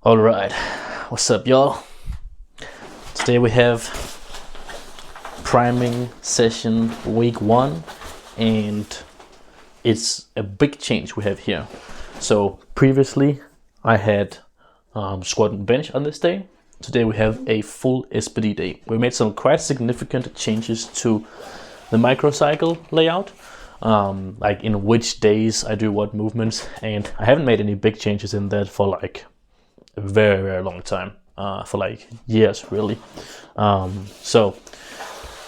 All right, what's up, y'all? Today we have priming session week 1, and it's a big change we have here. So previously I had squat and bench on this day. Today we have a full SPD day. We made some quite significant changes to the microcycle layout, like in which days I do what movements, and I haven't made any big changes in that for like a very, very long time, for like years really. So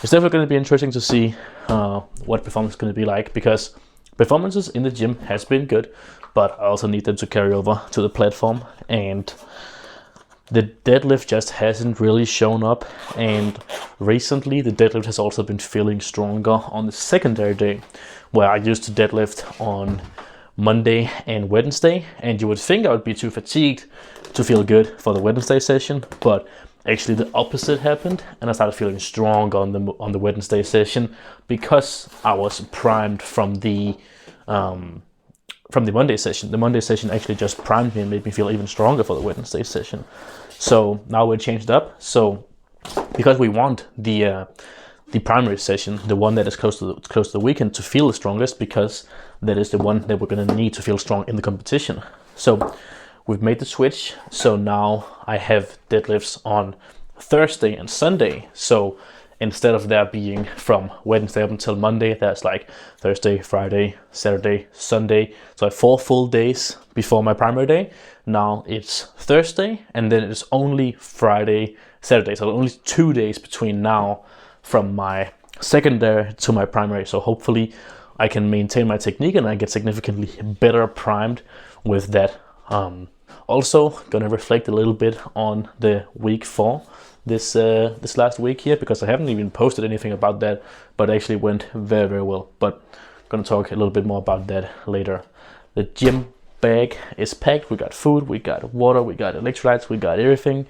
it's definitely going to be interesting to see what performance is going to be like, because performances in the gym has been good, but I also need them to carry over to the platform, and the deadlift just hasn't really shown up. And recently the deadlift has also been feeling stronger on the secondary day, where I used to deadlift on Monday and Wednesday, and you would think I would be too fatigued to feel good for the Wednesday session, but actually the opposite happened, and I started feeling strong on the Wednesday session because I was primed from the Monday session. The Monday session actually just primed me and made me feel even stronger for the Wednesday session. So now we changed up. So because we want the primary session, the one that is close to the weekend, to feel the strongest, because that is the one that we're going to need to feel strong in the competition. So we've made the switch. So now I have deadlifts on Thursday and Sunday. So instead of there being from Wednesday up until Monday, there's like Thursday, Friday, Saturday, Sunday. So I have 4 full days before my primary day. Now it's Thursday, and then it's only Friday, Saturday. So only 2 days between now from my secondary to my primary. So hopefully I can maintain my technique and I get significantly better primed with that. Also gonna reflect a little bit on the week 4 this last week here, because I haven't even posted anything about that, but it actually went very, very well. But I'm gonna talk a little bit more about that later. The gym bag is packed. We got food, we got water, we got electrolytes, we got everything.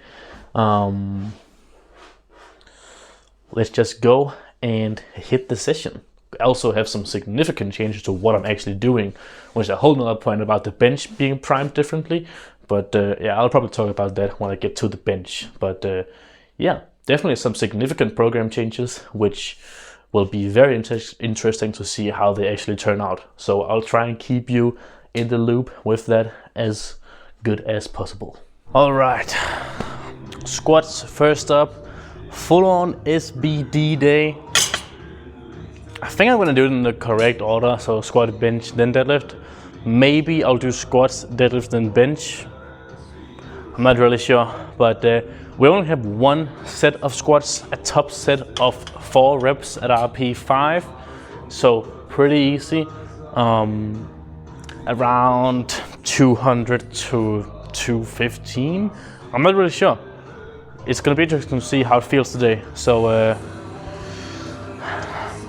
Let's just go and hit the session. I also have some significant changes to what I'm actually doing, which is a whole nother point about the bench being primed differently. But yeah, I'll probably talk about that when I get to the bench. But yeah, definitely some significant program changes, which will be very interesting to see how they actually turn out. So I'll try and keep you in the loop with that as good as possible. All right, squats first up. Full on SBD day. I think I'm gonna do it in the correct order. So squat, bench, then deadlift. Maybe I'll do squats, deadlift, then bench. I'm not really sure, but we only have 1 set of squats, a top set of 4 reps at RP 5. So pretty easy. Around 200 to 215. I'm not really sure. It's gonna be interesting to see how it feels today. So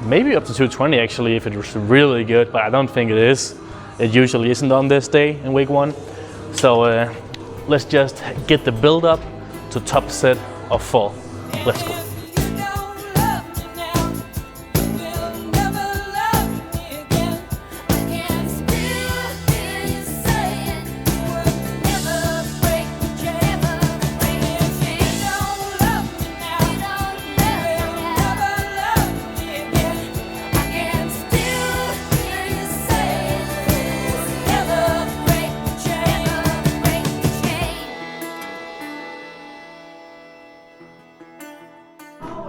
maybe up to 220 actually, if it was really good, but I don't think it is. It usually isn't on this day in week 1. So let's just get the build up to top set of 4. Let's go.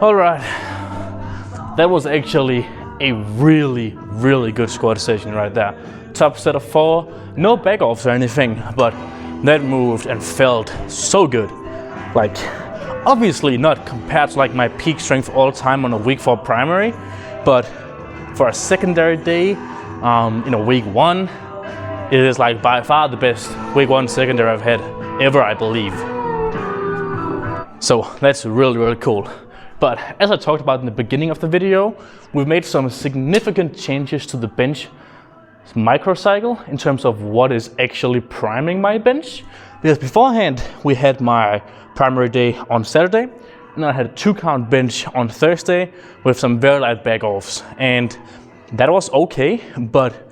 All right, that was actually a really, really good squat session right there. Top set of 4, no back offs or anything, but that moved and felt so good. Like, obviously not compared to like my peak strength all time on a week 4 primary, but for a secondary day, in a week 1, it is like by far the best week 1 secondary I've had ever, I believe. So that's really, really cool. But as I talked about in the beginning of the video, we've made some significant changes to the bench microcycle in terms of what is actually priming my bench. Because beforehand, we had my primary day on Saturday, and I had a 2-count bench on Thursday with some very light back offs. And that was okay, but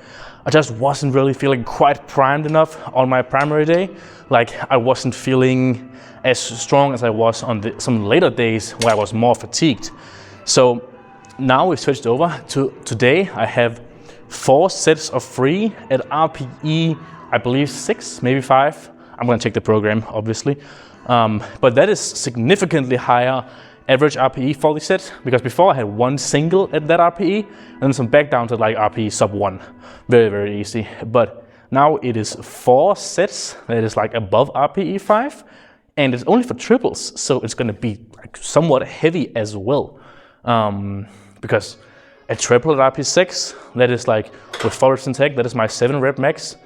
I just wasn't really feeling quite primed enough on my primary day. Like I wasn't feeling as strong as I was on some later days where I was more fatigued. So now we switched over to today. I have 4 sets of 3 at RPE, I believe 6, maybe 5. I'm gonna check the program, obviously. But that is significantly higher average RPE for the set, because before I had 1 single at that RPE and then some back down to like RPE sub 1. Very, very easy. But now it is 4 sets that is like above RPE 5, and it's only for triples, so it's gonna be like somewhat heavy as well. Because a triple at RP 6, that is like with forward intake, that is my 7 rep max.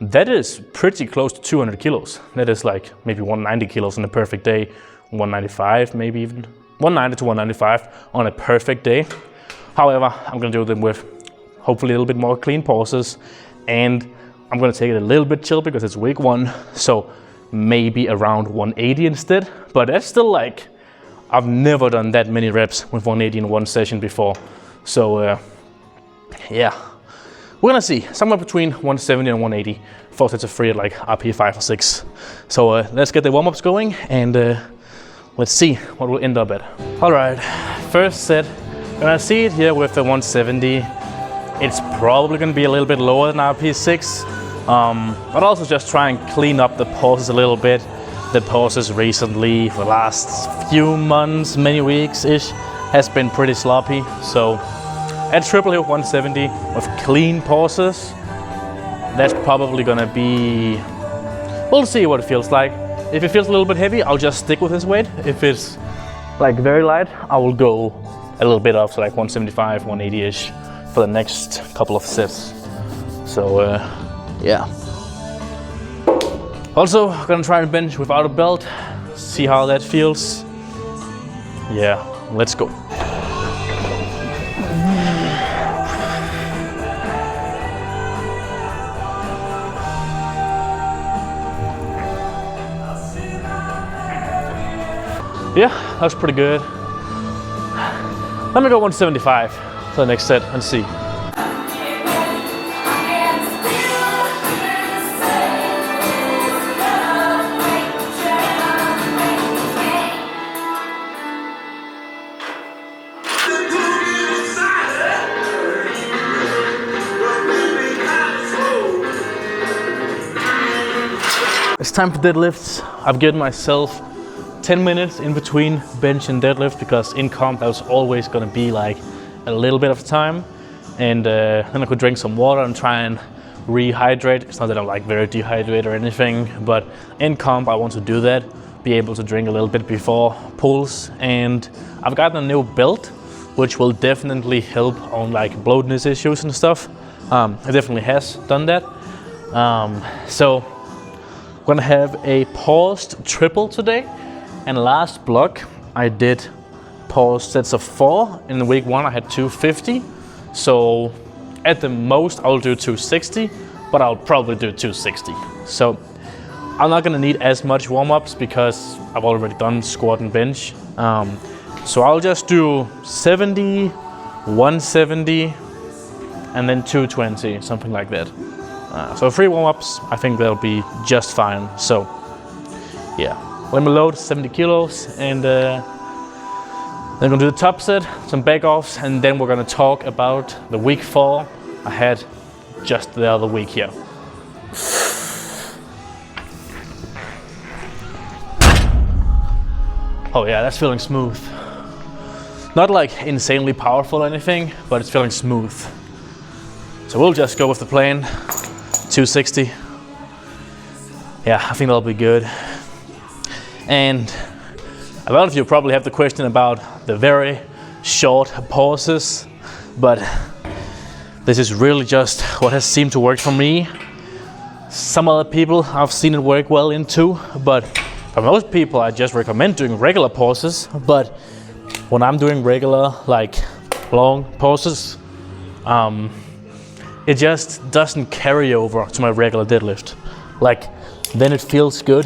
That is pretty close to 200 kilos. That is like maybe 190 kilos on a perfect day, 195 maybe even, 190 to 195 on a perfect day. However, I'm gonna do them with hopefully a little bit more clean pauses, and I'm gonna take it a little bit chill because it's week 1, so maybe around 180 instead. But that's still like, I've never done that many reps with 180 in one session before. So yeah, we're gonna see somewhere between 170 and 180, 4 sets of 3 at like RP 5 or 6. So let's get the warm-ups going, and let's see what we'll end up at. All right, first set, gonna see it here with the 170. It's probably gonna be a little bit lower than RP 6, but also just try and clean up the pauses a little bit. The pauses recently, for the last few months, many weeks-ish, has been pretty sloppy. So at triple here 170 with clean pauses, that's probably gonna be, we'll see what it feels like. If it feels a little bit heavy, I'll just stick with this weight. If it's like very light, I will go a little bit up to like 175, 180-ish for the next couple of sets. So yeah. Also, gonna try and bench without a belt, see how that feels. Yeah, let's go. Yeah, that was pretty good. Let me go 175 for the next set and see. It's time for deadlifts. I've given myself 10 minutes in between bench and deadlift, because in comp that was always going to be like a little bit of time, and then I could drink some water and try and rehydrate. It's not that I'm like very dehydrated or anything, but in comp I want to do that, be able to drink a little bit before pulls. And I've gotten a new belt which will definitely help on like bloatness issues and stuff. It definitely has done that. So we're gonna have a paused triple today. And last block, I did pause sets of 4. In week 1, I had 250. So at the most, I'll do 260, but I'll probably do 260. So I'm not gonna need as much warm-ups because I've already done squat and bench. So I'll just do 70, 170, and then 220, something like that. So 3 warm-ups, I think that'll be just fine. So yeah. Let me load 70 kilos, and then we're gonna do the top set, some back offs, and then we're gonna talk about the week 4 I had just the other week here. Oh yeah, that's feeling smooth. Not like insanely powerful or anything, but it's feeling smooth. So we'll just go with the plan, 260. Yeah, I think that'll be good. And a lot of you probably have the question about the very short pauses, but this is really just what has seemed to work for me. Some other people I've seen it work well in too, but for most people I just recommend doing regular pauses. But when I'm doing regular, like long pauses, it just doesn't carry over to my regular deadlift. Like then it feels good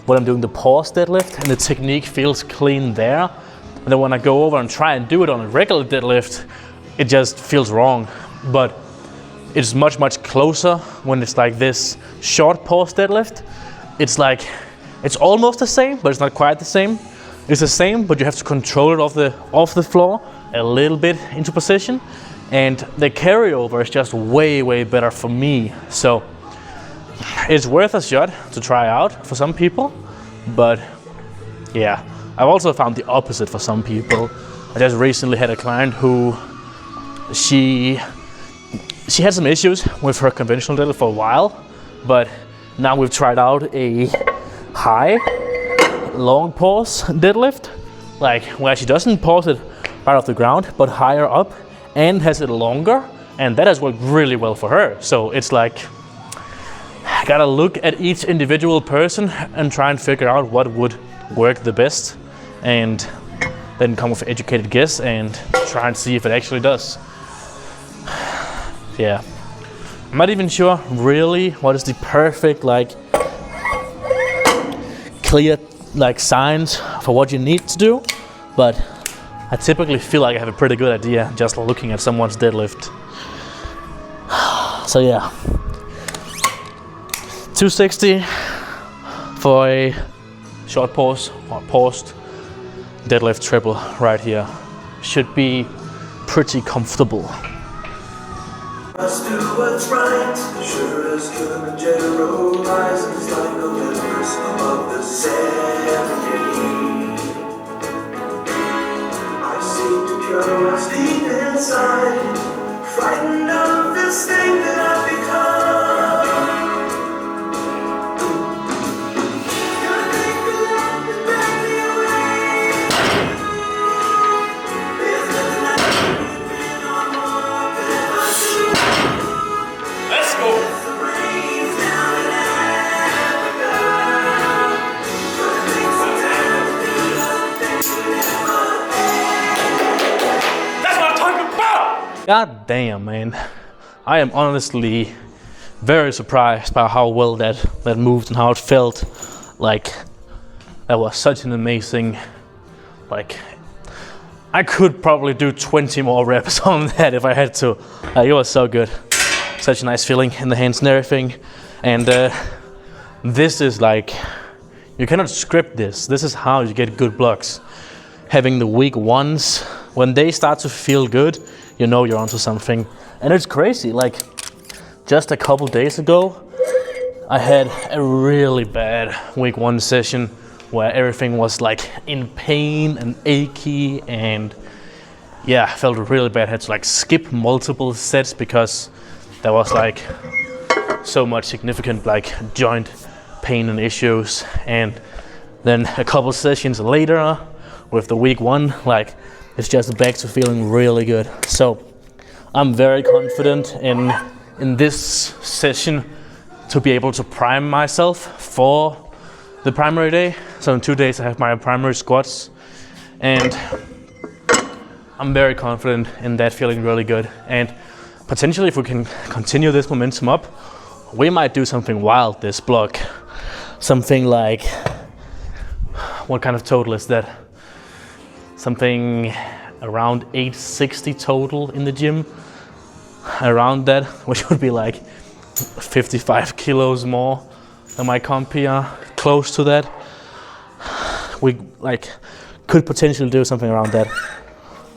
when I'm doing the pause deadlift and the technique feels clean there. And then when I go over and try and do it on a regular deadlift, it just feels wrong. But it's much closer when it's like this short pause deadlift. It's like, it's almost the same, but it's not quite the same. It's the same, but you have to control it off the floor a little bit into position. And the carryover is just way better for me. So it's worth a shot to try out for some people. But yeah, I've also found the opposite for some people. I just recently had a client who, she had some issues with her conventional deadlift for a while, but now we've tried out a high, long pause deadlift, like where she doesn't pause it right off the ground, but higher up, and has it longer, and that has worked really well for her. So it's like, I gotta look at each individual person and try and figure out what would work the best, and then come with an educated guess and try and see if it actually does. Yeah, I'm not even sure really what is the perfect, like, clear, like, signs for what you need to do, but I typically feel like I have a pretty good idea just looking at someone's deadlift. So yeah, 260 for a short pause or paused deadlift triple right here. Should be pretty comfortable. Must do what's right, sure as Kilimanjaro rises like Olympus above the Serengeti. I seek to cure what's deep inside, frightened of this thing that I've become. Gonna make me laugh and drag me away. There's nothing I can do on more than I do. Let's go! The rain's down in Africa. Gonna take some time to do something you never had. That's what I'm talking about! God damn, man. I am honestly very surprised by how well that moved and how it felt. Like, that was such an amazing, like, I could probably do 20 more reps on that if I had to. It was so good. Such a nice feeling in the hands and everything. And this is like, you cannot script this. This is how you get good blocks. Having the week ones, when they start to feel good, you know you're onto something. And it's crazy, like, just a couple days ago, I had a really bad week one session where everything was like in pain and achy, and yeah, I felt really bad. I had to like skip multiple sets because there was like so much significant like joint pain and issues. And then a couple sessions later with the week one, like, it's just back to feeling really good. So I'm very confident in this session to be able to prime myself for the primary day. So in 2 days I have my primary squats, and I'm very confident in that feeling really good. And potentially if we can continue this momentum up, we might do something wild this block. Something like, what kind of total is that? Something around 860 total in the gym. Around that, which would be like 55 kilos more than my comp here, close to that. We like could potentially do something around that.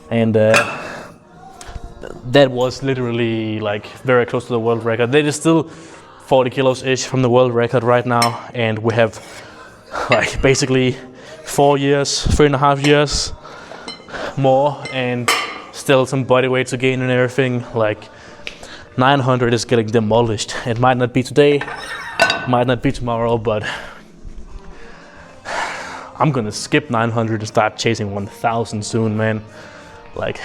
And that was literally like very close to the world record. That is still 40 kilos ish from the world record right now, and we have like basically 4 years, 3.5 years more, and still some body weight to gain and everything. Like 900 is getting demolished. It might not be today, might not be tomorrow, but I'm gonna skip 900 and start chasing 1000 soon, man. Like,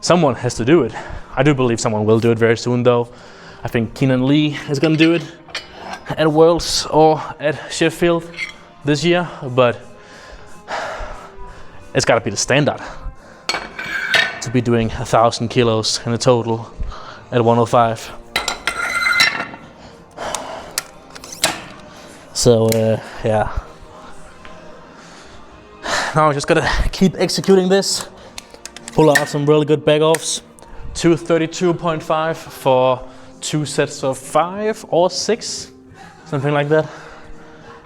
someone has to do it. I do believe someone will do it very soon though. I think Keenan Lee is gonna do it at Worlds or at Sheffield this year, but it's gotta be the standard to be doing 1000 kilos in a total at 105. So yeah. Now I just gotta keep executing this, pull out some really good back offs, 232.5 for 2 sets of 5 or 6, something like that.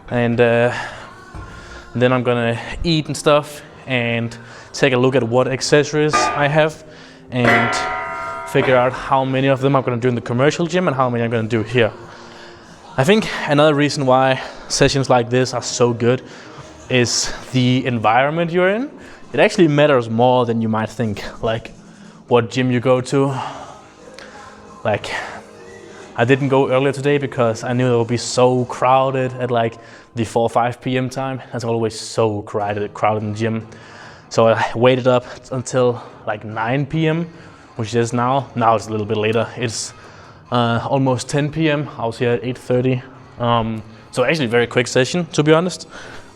And then I'm gonna eat and stuff and take a look at what accessories I have and figure out how many of them I'm gonna do in the commercial gym and how many I'm gonna do here. I think another reason why sessions like this are so good is the environment you're in. It actually matters more than you might think, like what gym you go to. Like, I didn't go earlier today because I knew it would be so crowded at like the 4 or 5 p.m. time. That's always so crowded in the gym. So I waited up until like 9 p.m., which is now. Now it's a little bit later. It's almost 10 p.m. I was here at 8:30. So actually a very quick session, to be honest.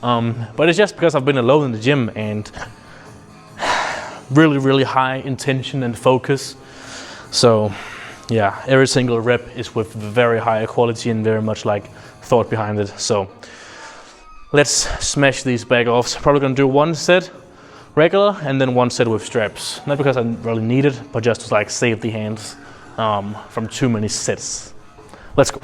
But it's just because I've been alone in the gym and really high intention and focus. So yeah, every single rep is with very high quality and very much like thought behind it. So let's smash these back offs. Probably gonna do 1 set regular and then 1 set with straps. Not because I really need it, but just to like save the hands from too many sets. Let's go.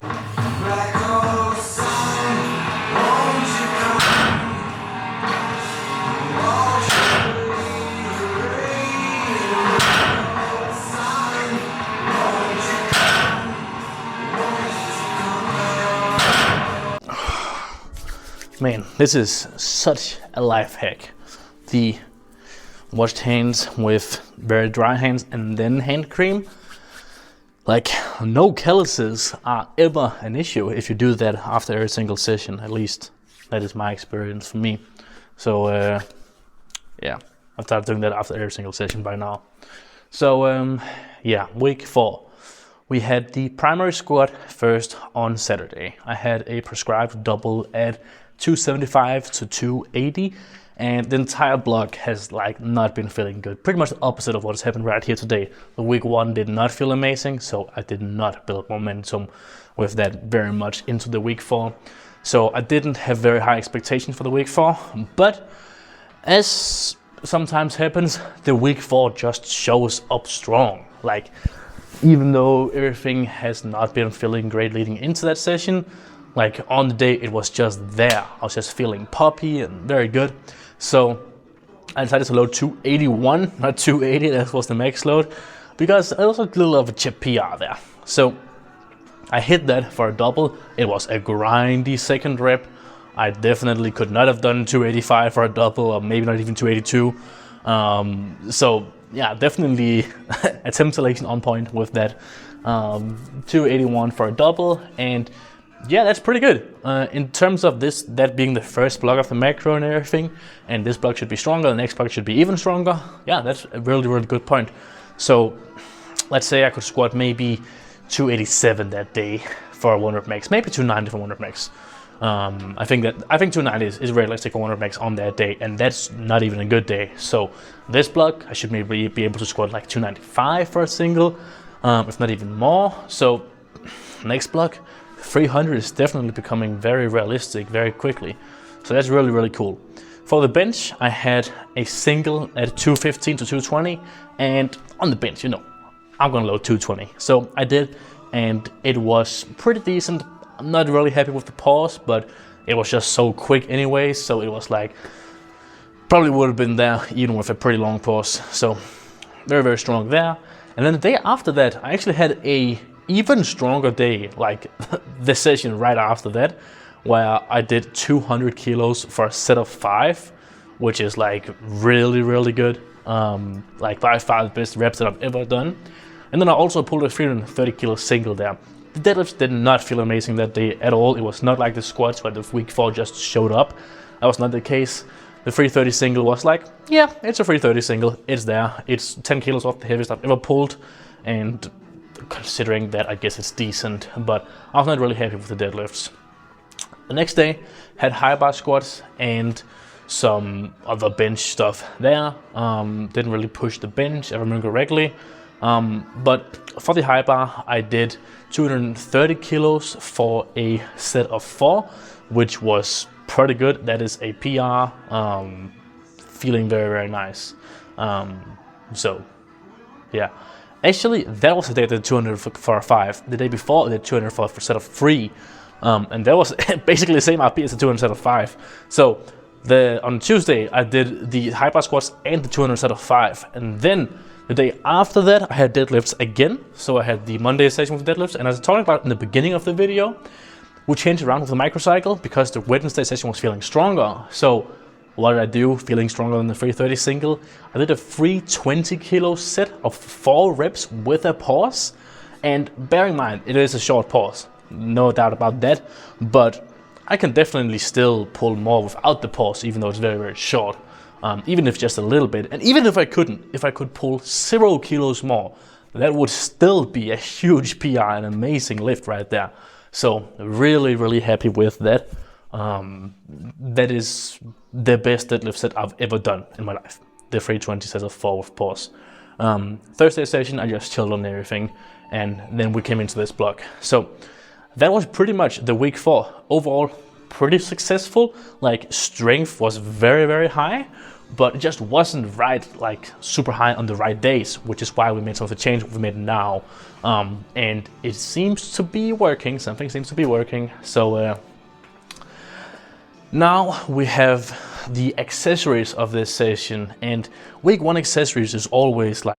Man, this is such a life hack. The washed hands with very dry hands and then hand cream. Like, no calluses are ever an issue if you do that after every single session. At least that is my experience for me. So yeah, I've started doing that after every single session by now. So yeah, week 4. We had the primary squat first on Saturday. I had a prescribed double at 275 to 280, and the entire block has like not been feeling good. Pretty much the opposite of what has happened right here today. The week 1 did not feel amazing, so I did not build momentum with that very much into the week 4. So I didn't have very high expectations for the week 4, but as sometimes happens, the week 4 just shows up strong. Like, even though everything has not been feeling great leading into that session, like on the day it was just there. I was just feeling poppy and very good. So I decided to load 281, not 280, that was the max load, because it was a little of a chip PR there. So I hit that for a double. It was a grindy second rep. I definitely could not have done 285 for a double, or maybe not even 282. So yeah, definitely attempt selection on point with that. 281 for a double, and yeah, that's pretty good. In terms of that being the first block of the macro and everything, and this block should be stronger, the next block should be even stronger. Yeah, that's a really good point. So let's say I could squat maybe 287 that day for a 1 rep max, maybe 290 for 1 rep max. I think 290 is realistic for 1 rep max on that day, and that's not even a good day. So this block, I should maybe be able to squat like 295 for a single, if not even more. So next block, 300 is definitely becoming very realistic very quickly. So that's really cool. For the bench, I had a single at 215 to 220, and on the bench, you know, I'm gonna load 220. So I did, and it was pretty decent. I'm not really happy with the pause, but it was just so quick anyway, so it was like, probably would have been there even with a pretty long pause. So very strong there. And then the day after that, I actually had a even stronger day, like the session right after that, where I did 200 kilos for a set of 5, which is like really good. Like by far the best reps that I've ever done. And then I also pulled a 330 kilo single there. The deadlifts did not feel amazing that day at all. It was not like the squats where the week 4 just showed up. That was not the case. The 330 single was like, yeah, it's a 330 single. It's there. It's 10 kilos off the heaviest I've ever pulled. And considering that, I guess it's decent, but I was not really happy with the deadlifts. The next day, had high bar squats and some other bench stuff there. Didn't really push the bench, if I remember correctly. But for the high bar, I did 230 kilos for a set of 4, which was pretty good. That is a PR, feeling very nice. So yeah. Actually, that was the day I did 200 for a 5. The day before, I did 200 for a set of 3. And that was basically the same RP as the 200 set of 5. So on Tuesday, I did the high bar squats and the 200 set of 5. And then the day after that, I had deadlifts again. So I had the Monday session with deadlifts. And as I talked about in the beginning of the video, we changed around with the microcycle because the Wednesday session was feeling stronger. So what did I do feeling stronger than the 330 single? I did a 320 kilo set of 4 reps with a pause. And bear in mind, it is a short pause. No doubt about that. But I can definitely still pull more without the pause, even though it's very, very short. Even if just a little bit. And even if I could pull 0 kilos more, that would still be a huge PR, an amazing lift right there. So really, really happy with that. That is the best deadlift set I've ever done in my life. The 320 set of 4 with pause. Thursday session, I just chilled on everything. And then we came into this block. So that was pretty much the week 4. Overall, pretty successful. Like, strength was very, very high, but it just wasn't right, like super high on the right days, which is why we made some of the change we made now. And it seems to be working. Something seems to be working. So now we have the accessories of this session, and week 1 accessories is always like